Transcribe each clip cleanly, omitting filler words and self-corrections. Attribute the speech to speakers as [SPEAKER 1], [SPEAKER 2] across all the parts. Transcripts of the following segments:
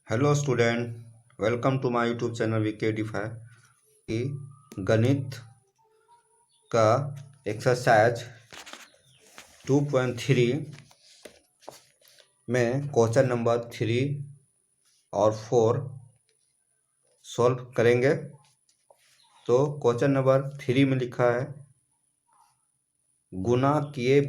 [SPEAKER 1] Hello student, welcome to my YouTube channel VK की गणित का एक्सरसाइज 2.3 में क्वेश्चन नंबर 3 और 4 सॉल्व करेंगे। तो क्वेश्चन नंबर 3 में लिखा है गुणा किए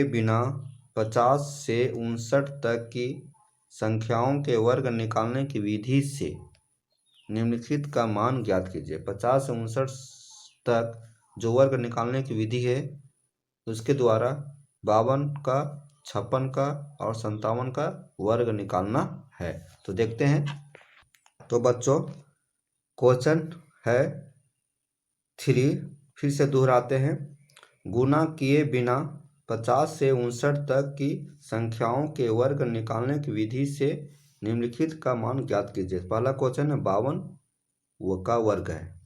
[SPEAKER 1] बिना 50 से 59 तक की संख्याओं के वर्ग निकालने की विधि से निम्नलिखित का मान ज्ञात कीजिए। 50 से 59 तक जो वर्ग निकालने की विधि है उसके द्वारा 52 का, 56 का और 57 का वर्ग निकालना है। तो देखते हैं। तो बच्चों, क्वेश्चन है 3, फिर से दोहराते हैं। गुणा किए बिना 50 से 59 तक की संख्याओं के वर्ग निकालने की विधि से निम्नलिखित का मान ज्ञात कीजिए। पहला क्वेश्चन है 52 का वर्ग है,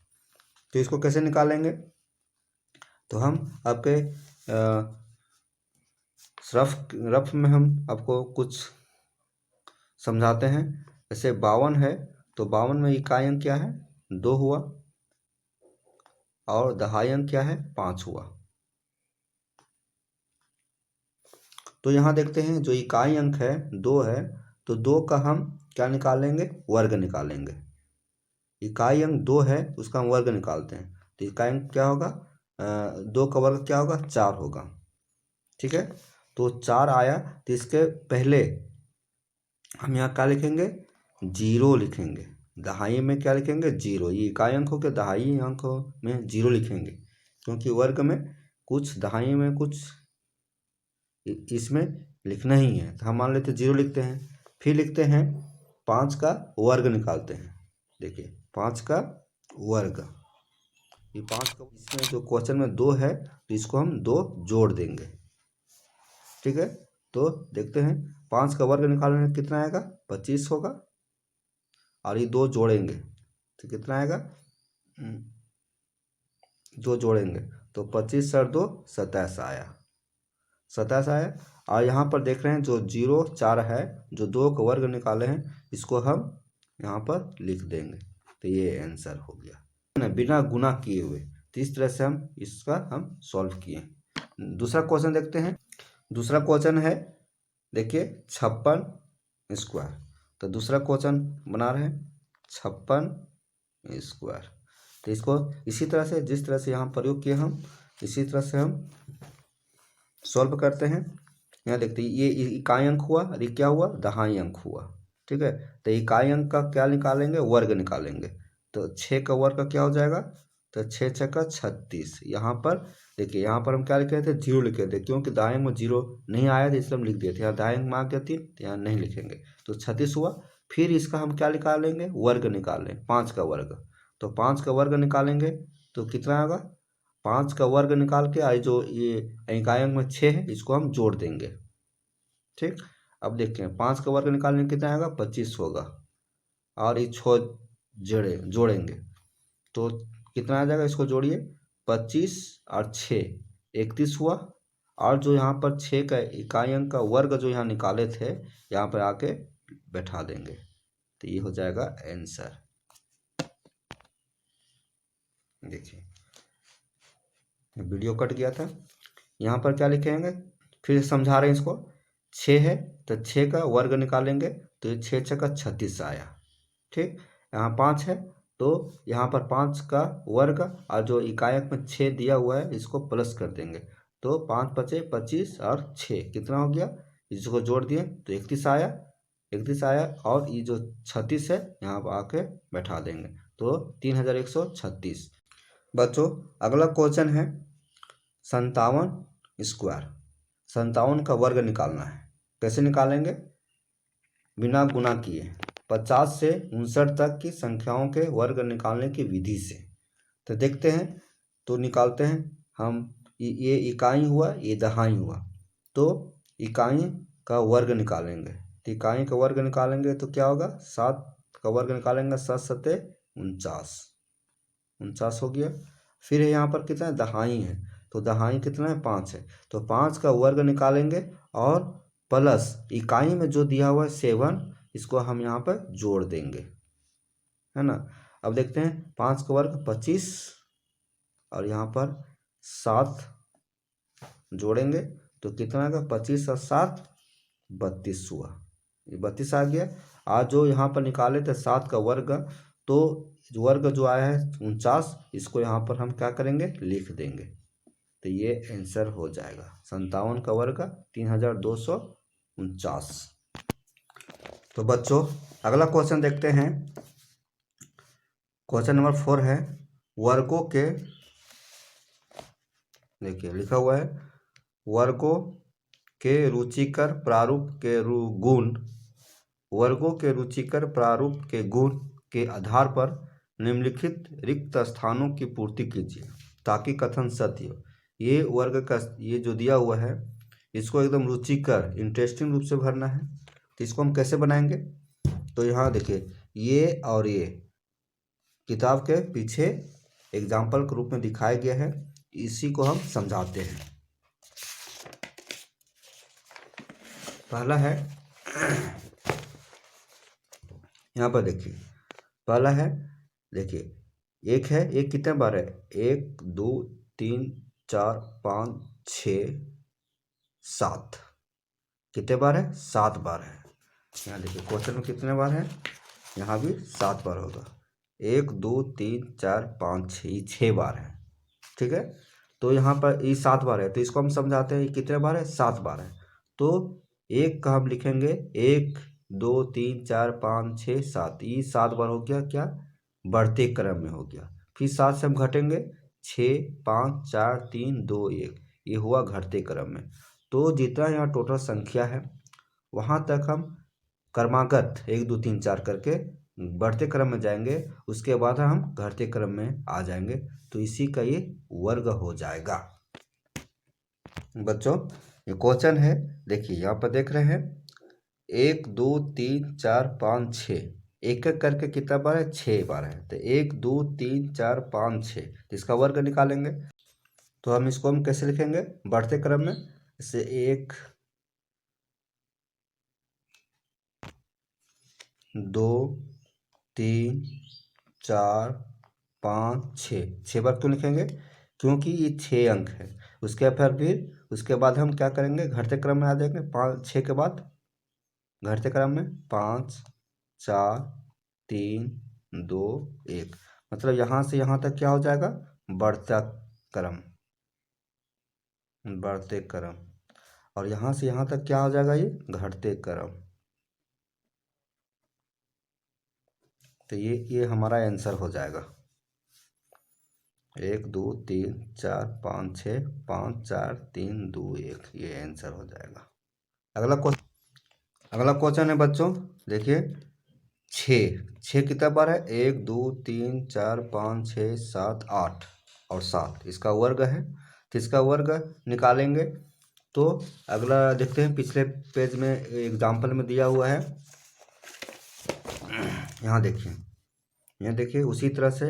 [SPEAKER 1] तो इसको कैसे निकालेंगे? तो हम आपके रफ में हम आपको कुछ समझाते हैं। जैसे 52 है तो 52 में इकाई अंक क्या है? 2 हुआ और दहाई अंक क्या है? 5 हुआ। तो यहाँ देखते हैं जो इकाई अंक है 2 है, तो 2 का हम क्या निकालेंगे? वर्ग निकालेंगे। इकाई अंक 2 है, उसका हम वर्ग निकालते हैं। तो इकाई अंक क्या होगा? 2 का वर्ग क्या होगा? 4 होगा। ठीक है, तो 4 आया, तो इसके पहले हम यहाँ क्या लिखेंगे? 0 लिखेंगे। दहाई में क्या लिखेंगे? 0। ये इकाई अंक हो के दहाई अंक में 0 लिखेंगे, क्योंकि वर्ग में कुछ दहाई में कुछ इसमें लिखना ही है। तो हम मान लेते 0 लिखते हैं। फिर लिखते हैं 5 का वर्ग निकालते हैं। देखिए 5 का वर्ग, ये 5 का, इसमें जो क्वेश्चन में 2 है तो इसको हम 2 जोड़ देंगे। ठीक है, तो देखते हैं 5 का वर्ग निकालने में कितना आएगा? 25 होगा, और ये 2 जोड़ेंगे तो कितना आएगा? 2 जोड़ेंगे तो 25 और 2 27 आया। 27 आया। और यहाँ पर देख रहे हैं जो 0 4 है, जो 2 का वर्ग निकाले हैं, इसको हम यहाँ पर लिख देंगे। तो ये आंसर हो गया, बिना गुणा किए हुए। तो इस तरह से हम इसका सॉल्व किए। दूसरा क्वेश्चन देखते हैं। दूसरा क्वेश्चन है, देखिए 56 स्क्वायर। तो दूसरा क्वेश्चन बना रहे हैं 56 स्क्वायर। तो इसको इसी तरह से, जिस तरह से यहाँ प्रयोग किए हम, इसी तरह से हम सॉल्व करते हैं। यहाँ देखते हैं, ये इकाई अंक हुआ और ये क्या हुआ? दहाई अंक हुआ। ठीक है, तो इकाई अंक का क्या निकालेंगे? वर्ग निकालेंगे। तो 6 का वर्ग का क्या हो जाएगा? तो 6 6 का 36। यहाँ पर देखिए, यहाँ पर हम क्या लिखे थे? 0 लिखे थे, क्योंकि दाएं में 0 नहीं आया था इसलिए हम लिख दिए थे। यहाँ दाएं में आ गया थी तो यहाँ नहीं लिखेंगे। तो 36 हुआ। फिर इसका हम क्या निकालेंगे? वर्ग निकालें, 5 का वर्ग। तो 5 का वर्ग निकालेंगे तो कितना होगा? 5 का वर्ग निकाल के आई जो ये इकाई अंक में 6 है, इसको हम जोड़ देंगे। ठीक, अब देखते हैं 5 का वर्ग निकालने कितना आएगा? 25 होगा, और ये 6 जोड़ेंगे तो कितना आ जाएगा? इसको जोड़िए, 25 और 6 31 हुआ। और जो यहाँ पर 6 का इकाई अंक का वर्ग जो यहाँ निकाले थे, यहाँ पर आके बैठा देंगे। तो ये हो जाएगा आंसर। देखिए वीडियो कट गया था। यहाँ पर क्या लिखेंगे? फिर समझा रहे हैं इसको। 6 है तो 6 का वर्ग निकालेंगे, तो ये 6 6 का 36 आया। ठीक, यहाँ 5 है तो यहाँ पर 5 का वर्ग और जो इकाई अंक में 6 दिया हुआ है इसको प्लस कर देंगे। तो 5 बचे 25 और 6 कितना हो गया? इसको जोड़ दिए तो 31 आया। 31 आया, और ये जो 36 है यहाँ पर आके बैठा देंगे। तो 3136। बच्चों, अगला क्वेश्चन है 57 स्क्वायर। 57 का वर्ग निकालना है। कैसे निकालेंगे? बिना गुणा किए 50 से 59 तक की संख्याओं के वर्ग निकालने की विधि से। तो देखते हैं, तो निकालते हैं हम। ये इकाई हुआ, ये दहाई हुआ, तो इकाई का वर्ग निकालेंगे। तो इकाई का वर्ग निकालेंगे तो क्या होगा? 7 का वर्ग निकालेंगे, 7 7 49, 49 हो गया। फिर यहाँ पर कितना है? दहाई है, तो दहाई कितना है? 5 है। तो 5 का वर्ग निकालेंगे और प्लस इकाई में जो दिया हुआ है 7, इसको हम यहाँ पर जोड़ देंगे, है ना। अब देखते हैं 5 का वर्ग 25 और यहाँ पर 7 जोड़ेंगे तो कितना आएगा, 25 और 7 32 हुआ, ये 32 आ गया। आज जो यहाँ पर निकाले थे 7 का वर्ग, तो वर्ग जो आया है 49, इसको यहाँ पर हम क्या करेंगे, लिख देंगे, तो ये आंसर हो जाएगा 57 का वर्ग 3249। तो बच्चों अगला क्वेश्चन देखते हैं। क्वेश्चन नंबर 4 है, वर्गों के, देखिए लिखा हुआ है, वर्गों के रुचिकर प्रारूप के गुण, वर्गों के रुचिकर प्रारूप के गुण के आधार पर निम्नलिखित रिक्त स्थानों की पूर्ति कीजिए ताकि कथन सत्य हो। ये वर्ग का ये जो दिया हुआ है, इसको एकदम रुचिकर इंटरेस्टिंग रूप से भरना है। तो इसको हम कैसे बनाएंगे, तो यहाँ देखिए ये और ये किताब के पीछे एग्जाम्पल के रूप में दिखाया गया है, इसी को हम समझाते हैं। पहला है, यहाँ पर देखिए पहला है, देखिए एक है, एक कितने बार है, 1 2 3 4 5 6 7, कितने बार है, 7 बार है। यहाँ देखिए क्वेश्चन में कितने बार है, यहाँ भी 7 बार होगा, 1 2 3 4 5 6, ये 6 बार है, ठीक है। तो यहाँ पर ये 7 बार है, तो इसको हम समझाते हैं, ये कितने बार है, 7 बार है। तो एक का हम लिखेंगे 1 2 3 4 5 6 7, ये 7 बार हो गया, क्या बढ़ते क्रम में हो गया। फिर 7 से हम घटेंगे 6 5 4 3 2 1, ये हुआ घटते क्रम में। तो जितना यहाँ टोटल संख्या है वहाँ तक हम क्रमागत 1 2 3 4 करके बढ़ते क्रम में जाएंगे, उसके बाद हम घटते क्रम में आ जाएंगे, तो इसी का ये वर्ग हो जाएगा। बच्चों ये क्वेश्चन है, देखिए यहाँ पर देख रहे हैं 1 2 3 4 5 6, एक एक करके कितना बार है, 6 बार है। तो 1 2 3 4 5 6, तो इसका वर्ग निकालेंगे। तो हम इसको हम कैसे लिखेंगे, बढ़ते क्रम में, इससे 1 2 3 4 5 6 बार क्यों लिखेंगे, क्योंकि ये 6 अंक है। फिर उसके बाद हम क्या करेंगे, घटते क्रम में आ जाएंगे, 5 6 के बाद घटते क्रम में 5 4 3 2 1, मतलब यहाँ से यहाँ तक क्या हो जाएगा, बढ़ता क्रम, बढ़ते क्रम, और यहाँ से यहाँ तक क्या हो जाएगा, ये घटते क्रम। तो ये हमारा आंसर हो जाएगा 1 2 3 4 5 6 5 4 3 2 1, ये आंसर हो जाएगा। अगला क्वेश्चन है बच्चों, देखिए 6 कितना बार है, 1 2 3 4 5 6 7 8 और 7, इसका वर्ग है। तो इसका वर्ग निकालेंगे। तो अगला देखते हैं, पिछले पेज में एग्जाम्पल में दिया हुआ है, यहाँ देखिए उसी तरह से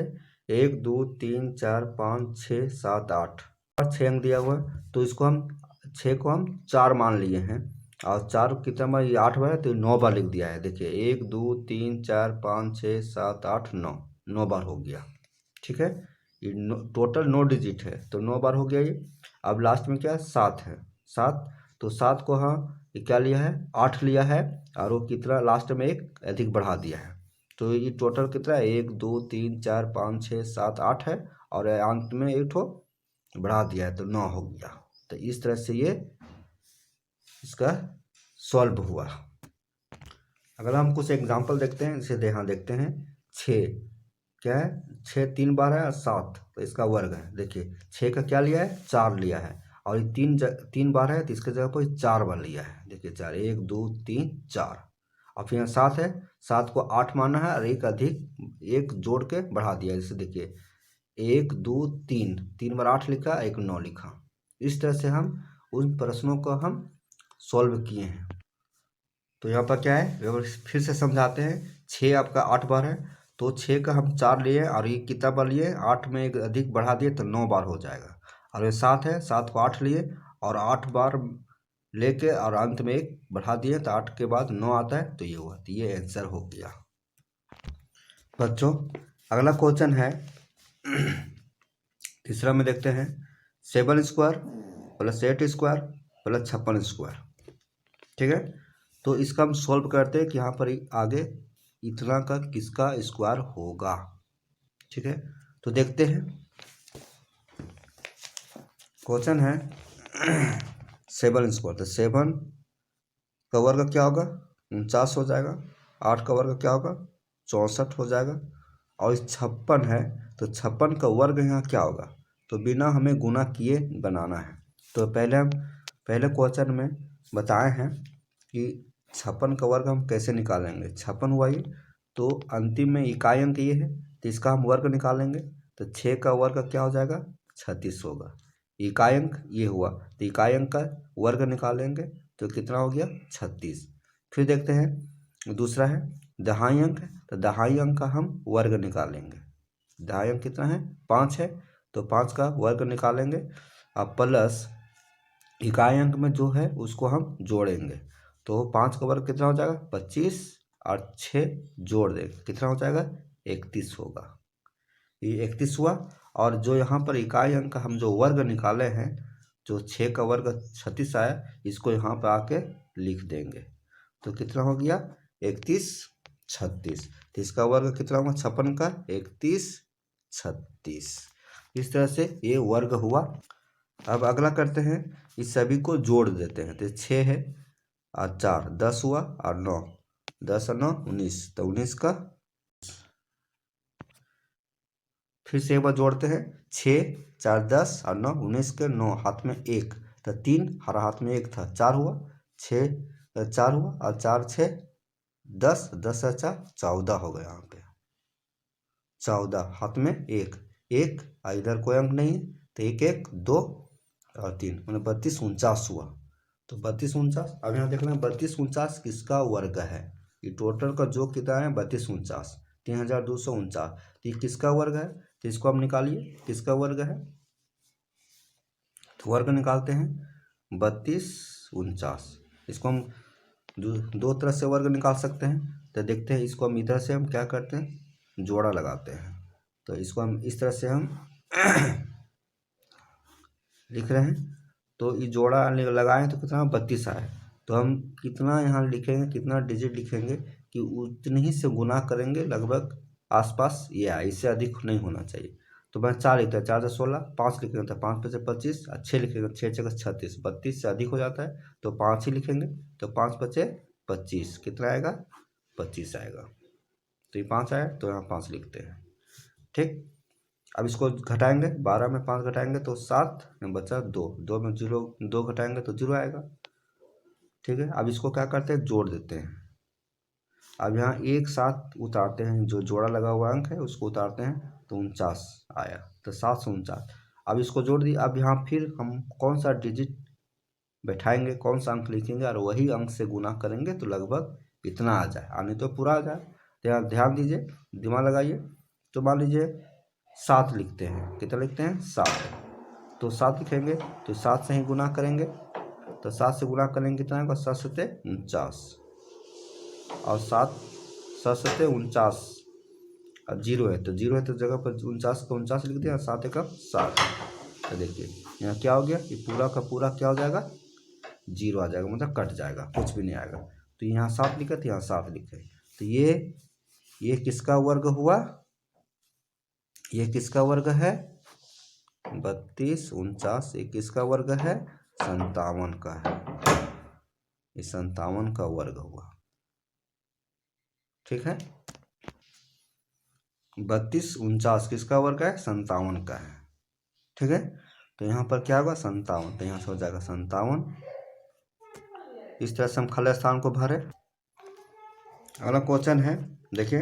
[SPEAKER 1] 1 2 3 4 5 6 7 8 और 6 अंक दिया हुआ है। तो इसको हम 6 को हम 4 मान लिए हैं, और 4 कितना बार, ये 8 बार है, तो 9 बार लिख दिया है। देखिए 1 2 3 4 5 6 7 8 9 बार हो गया, ठीक है। ये टोटल 9 डिजिट है, तो 9 बार हो गया ये। अब लास्ट में क्या है, 7 है, 7, तो 7 को हाँ ये क्या लिया है, 8 लिया है, और वो कितना लास्ट में एक अधिक बढ़ा दिया है। तो ये टोटल कितना है, 1 2 3 4 5 6 7 8 है, और अंत में एक ठो बढ़ा दिया है, तो 9 हो गया। तो इस तरह से ये इसका सॉल्व हुआ। अगर हम कुछ एग्जांपल देखते हैं, जैसे यहाँ देखते हैं 6 क्या है, 6 3 बार है, और 7 तो इसका वर्ग है। देखिए 6 का क्या लिया है, 4 लिया है, और ये 3 बार है, तो इसके जगह पर 4 बार लिया है। देखिए 4, 1 2 3 4, और फिर यहाँ 7 है, 7 को 8 माना है, और एक जोड़ के बढ़ा दिया। जैसे देखिए 1 2 3, 3 बार 8 लिखा, 1 9 लिखा। इस तरह से हम उन प्रश्नों को हम सॉल्व किए हैं। तो यहाँ पर क्या है, फिर से समझाते हैं। 6 आपका 8 बार है, तो 6 का हम 4 लिए, और ये कितना बार लिए, 8 में एक अधिक बढ़ा दिए, तो 9 बार हो जाएगा। और ये 7 है, 7 को 8 लिए, और 8 बार लेके और अंत में 1 बढ़ा दिए तो 8 के बाद 9 आता है, तो ये हुआ, तो ये आंसर हो गया। बच्चों अगला क्वेश्चन है तीसरा में देखते हैं 7 square plus 8 square plus 56 square. ठीक है, तो इसका हम सॉल्व करते हैं कि यहाँ पर आगे इतना का किसका स्क्वायर होगा। ठीक है, तो देखते हैं क्वेश्चन है 7 स्क्वायर, तो 7 का वर्ग क्या होगा 49 हो जाएगा, 8 का वर्ग क्या होगा 64 हो जाएगा, और 56 है तो 56 का वर्ग यहाँ क्या होगा, तो बिना हमें गुना किए बनाना है। तो पहले क्वेश्चन में बताए हैं कि 56 का वर्ग हम कैसे निकालेंगे। 56 हुआ ये, तो अंतिम में इकाई अंक ये है, तो इसका हम वर्ग निकालेंगे, तो 6 का वर्ग क्या हो जाएगा 36 होगा। इकाई अंक ये हुआ, तो इकाई अंक का वर्ग निकालेंगे तो कितना हो गया 36। फिर देखते हैं दूसरा है दहाई अंक, तो दहाई अंक का हम वर्ग निकालेंगे। दहाई अंक कितना है 5 है, तो 5 का वर्ग निकालेंगे, अब प्लस इकाई अंक में जो है उसको हम जोड़ेंगे, तो 5 का वर्ग कितना हो जाएगा 25 और 6 जोड़ देंगे कितना हो जाएगा 31 होगा। ये 31 हुआ, और जो यहाँ पर इकाई अंक हम जो वर्ग निकाले हैं, जो 6 का वर्ग 36 आया, इसको यहाँ पर आके लिख देंगे, तो कितना हो गया 31 36। तो इसका वर्ग कितना हुआ 56 का 31 36। इस तरह से ये वर्ग हुआ। अब अगला करते हैं, इस सभी को जोड़ देते हैं, तो 6 है और 4 10 हुआ, और 9 10 और 9 19, तो 19 का फिर से एक बार जोड़ते हैं, 6 4 10 और 9 19 के 9 हाथ में 1, तो 3 हर हाथ में 1 था, 4 हुआ, 6 4 हुआ और 4 6 10 10 4 14 हो गया। यहाँ पे 14 हाथ में 1 1, इधर कोई अंक नहीं है, तो 1 1 2 और 3 मैंने 32 49 हुआ। तो 32 49, अब यहाँ देख लें 32 49 किसका वर्ग है। ये टोटल का जो कितना है 32 49 3249, तो ये किसका वर्ग है, तो इसको हम निकालिए किसका वर्ग है। तो वर्ग निकालते हैं 32 49, इसको हम दो तरह से वर्ग निकाल सकते हैं। तो देखते हैं, इसको हम इधर से हम क्या करते हैं जोड़ा लगाते हैं, तो इसको हम इस तरह से हम लिख रहे हैं, तो ये जोड़ा लगाएं तो कितना 32 आए, तो हम कितना यहाँ लिखेंगे, कितना डिजिट लिखेंगे कि उतनी ही से गुना करेंगे, लगभग आसपास ये आए, इससे अधिक नहीं होना चाहिए। तो मैं 4 लिखता है, 4 से 16, 5 लिखेंगे तो 5 5 25 और 6 लिखेंगे 6 6 36, 32 से अधिक हो जाता है तो 5 ही लिखेंगे, तो 5 5 25 कितना आएगा 25 आएगा। तो ये 5 आया, तो यहाँ 5 लिखते हैं। ठीक, अब इसको घटाएंगे, 12 में 5 घटाएंगे तो 7, बचा 2, 2 में 0 2 घटाएंगे तो 0 आएगा। ठीक है, अब इसको क्या करते हैं जोड़ देते हैं। अब यहाँ एक साथ उतारते हैं, जो जोड़ा लगा हुआ अंक है उसको उतारते हैं, तो 49 आया, तो 7 से 49। अब इसको जोड़ दिए, अब यहाँ फिर हम कौन सा डिजिट बैठाएंगे, कौन सा अंक लिखेंगे और वही अंक से गुना करेंगे तो लगभग इतना आ जाए, आने तो पूरा आ जाए। तो यहाँ ध्यान दीजिए, दिमाग लगाइए। तो मान लीजिए 7 लिखते हैं, कितना लिखते हैं 7, तो 7 लिखेंगे तो 7 से ही गुना करेंगे, तो 7 से गुना करेंगे कितना होगा 7 सत्ते 49, और 7 7 49, अब 0 है तो 0 है तो जगह पर 49 का 49 लिख दिया, 7 एक 7। तो देखिए यहाँ क्या हो गया, ये पूरा का पूरा क्या हो जाएगा 0 आ जाएगा, मतलब कट जाएगा, कुछ भी नहीं आएगा। तो यहाँ 7 लिखा तो यहाँ 7 लिखे, तो ये किसका वर्ग हुआ, ये किसका वर्ग है 32 49, ये किसका वर्ग है 57 का है, ये 57 का वर्ग हुआ। ठीक है, 32 49 किसका वर्ग है 57 का है। ठीक है, तो यहाँ पर क्या होगा 57, तो यहाँ से हो जाएगा 57। इस तरह से हम खाली स्थान को भरे। अगला क्वेश्चन है देखिए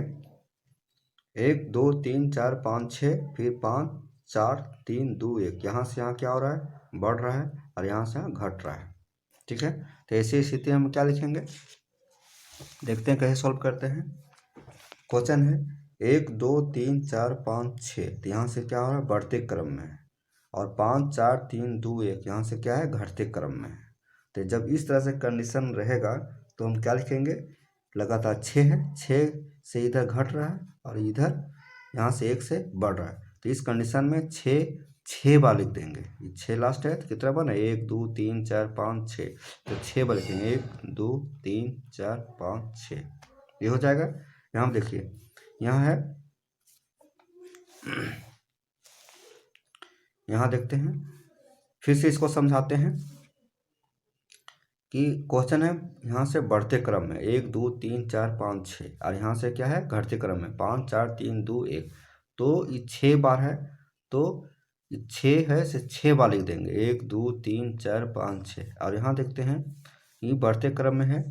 [SPEAKER 1] 1 2 3 4 5 6, फिर 5 4 3 2 1, यहाँ से यहाँ क्या हो रहा है बढ़ रहा है और यहाँ से यहाँ घट रहा है। ठीक है, तो ऐसी स्थिति हम क्या लिखेंगे, देखते हैं कैसे सॉल्व करते हैं। क्वेश्चन है 1 2 3 4 5 6, तो यहाँ से क्या हो रहा है बढ़ते क्रम में है, और 5 4 3 2 1 यहाँ से क्या है घटते क्रम में है। तो जब इस तरह से कंडीशन रहेगा तो हम क्या लिखेंगे, लगातार 6 है, 6 से इधर घट रहा है और इधर यहाँ से 1 से बढ़ रहा है, तो इस कंडीशन में 6 बार लिख देंगे। ये 6 लास्ट है तो कितना बना, 1 2 3 4 5 6, तो 6 बार लिखेंगे, 1 2 3 4 5 6, ये हो जाएगा। यहाँ देखिए यहाँ है, यहाँ देखते हैं, फिर से इसको समझाते हैं कि क्वेश्चन है यहाँ से बढ़ते क्रम में 1 2 3 4 5 6, और यहाँ से क्या है, घटते क्रम में 5 4 3 2 1, तो ये 6 बार है, तो 6 है से 6 बार लिख देंगे, 1 2 3 4 5 6। और यहाँ देखते हैं ये बढ़ते क्रम में है,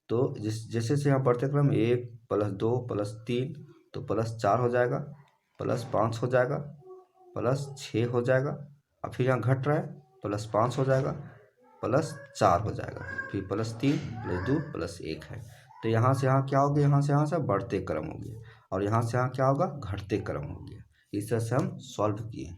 [SPEAKER 1] तो जैसे से यहाँ बढ़ते क्रम 1 + 2 + 3, तो +4 हो जाएगा, +5 हो जाएगा, +6 हो जाएगा, और फिर यहाँ घट रहा है +5 हो जाएगा, +4 हो जाएगा, फिर +3 + 2 + 1 है। तो यहाँ से यहाँ क्या हो गया, यहाँ से यहाँ से बढ़ते क्रम हो गया, और यहाँ से यहाँ क्या होगा, घटते क्रम हो गया। इस तरह से हम सॉल्व किए।